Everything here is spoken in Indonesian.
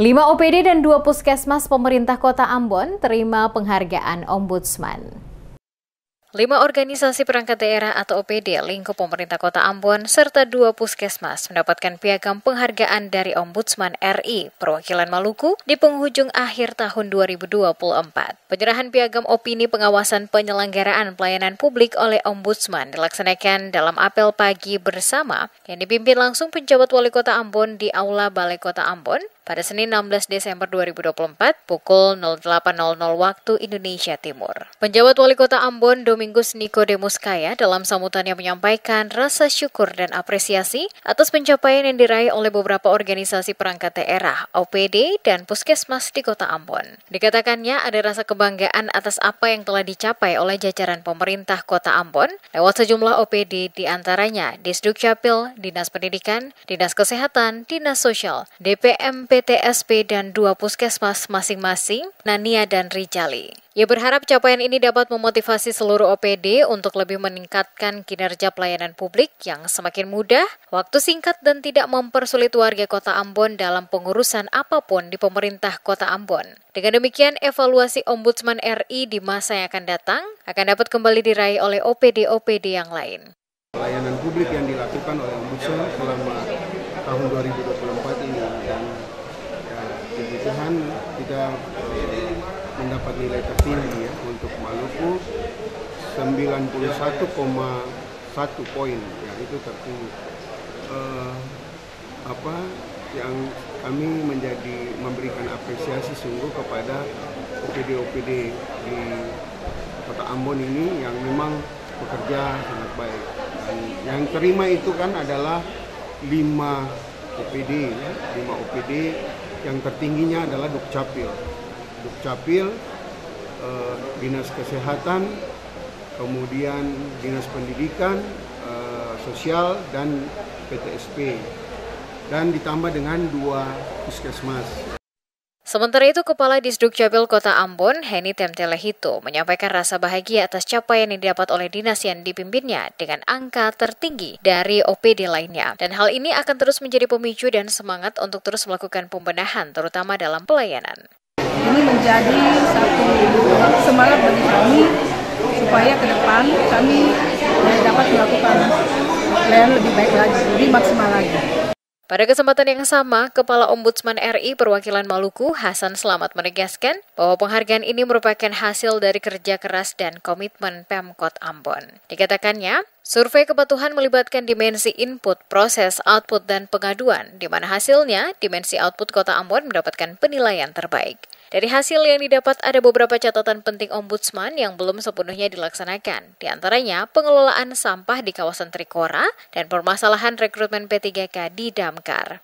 5 OPD dan 2 puskesmas pemerintah Kota Ambon terima penghargaan Ombudsman. 5 organisasi perangkat daerah atau OPD lingkup pemerintah Kota Ambon serta 2 puskesmas mendapatkan piagam penghargaan dari Ombudsman RI perwakilan Maluku di penghujung akhir tahun 2024. Penyerahan piagam opini pengawasan penyelenggaraan pelayanan publik oleh Ombudsman dilaksanakan dalam apel pagi bersama yang dipimpin langsung penjabat Wali Kota Ambon di Aula Balai Kota Ambon pada Senin 16 Desember 2024 pukul 08.00 waktu Indonesia Timur. Penjabat Wali Kota Ambon Domingus Nikodemus Kaya dalam sambutannya menyampaikan rasa syukur dan apresiasi atas pencapaian yang diraih oleh beberapa organisasi perangkat daerah, OPD, dan puskesmas di Kota Ambon. Dikatakannya ada rasa kebanggaan atas apa yang telah dicapai oleh jajaran pemerintah Kota Ambon lewat sejumlah OPD di antaranya Disdukcapil, Dinas Pendidikan, Dinas Kesehatan, Dinas Sosial, DPM PTSP dan 2 puskesmas masing-masing, Nania dan Rijali. Ia berharap capaian ini dapat memotivasi seluruh OPD untuk lebih meningkatkan kinerja pelayanan publik yang semakin mudah, waktu singkat dan tidak mempersulit warga Kota Ambon dalam pengurusan apapun di pemerintah Kota Ambon. Dengan demikian, evaluasi Ombudsman RI di masa yang akan datang akan dapat kembali diraih oleh OPD-OPD yang lain. Pelayanan publik yang dilakukan oleh Ombudsman selama tahun 2024 ini dan puji Tuhan kita mendapat nilai tertinggi ya untuk Maluku 91,1 poin ya, itu tertinggi. Yang kami memberikan apresiasi sungguh kepada OPD-OPD di Kota Ambon ini yang memang bekerja sangat baik. Dan yang terima itu kan adalah 5 OPD ya, 5 OPD yang tertingginya adalah Dukcapil, Dinas Kesehatan, kemudian Dinas Pendidikan, Sosial, dan PTSP, dan ditambah dengan 2 puskesmas. Sementara itu, Kepala Disdukcapil Kota Ambon, Heni Temtelehito, menyampaikan rasa bahagia atas capaian yang didapat oleh dinas yang dipimpinnya dengan angka tertinggi dari OPD lainnya. Dan hal ini akan terus menjadi pemicu dan semangat untuk terus melakukan pembenahan, terutama dalam pelayanan. Ini menjadi satu semangat bagi kami, supaya ke depan kami dapat melakukan pelayanan lebih baik lagi, lebih maksimal lagi. Pada kesempatan yang sama, Kepala Ombudsman RI perwakilan Maluku, Hasan Slamet menegaskan bahwa penghargaan ini merupakan hasil dari kerja keras dan komitmen Pemkot Ambon. Dikatakannya, survei kepatuhan melibatkan dimensi input, proses, output, dan pengaduan, di mana hasilnya dimensi output Kota Ambon mendapatkan penilaian terbaik. Dari hasil yang didapat ada beberapa catatan penting Ombudsman yang belum sepenuhnya dilaksanakan, di antaranya pengelolaan sampah di kawasan Trikora dan permasalahan rekrutmen P3K di Damkar.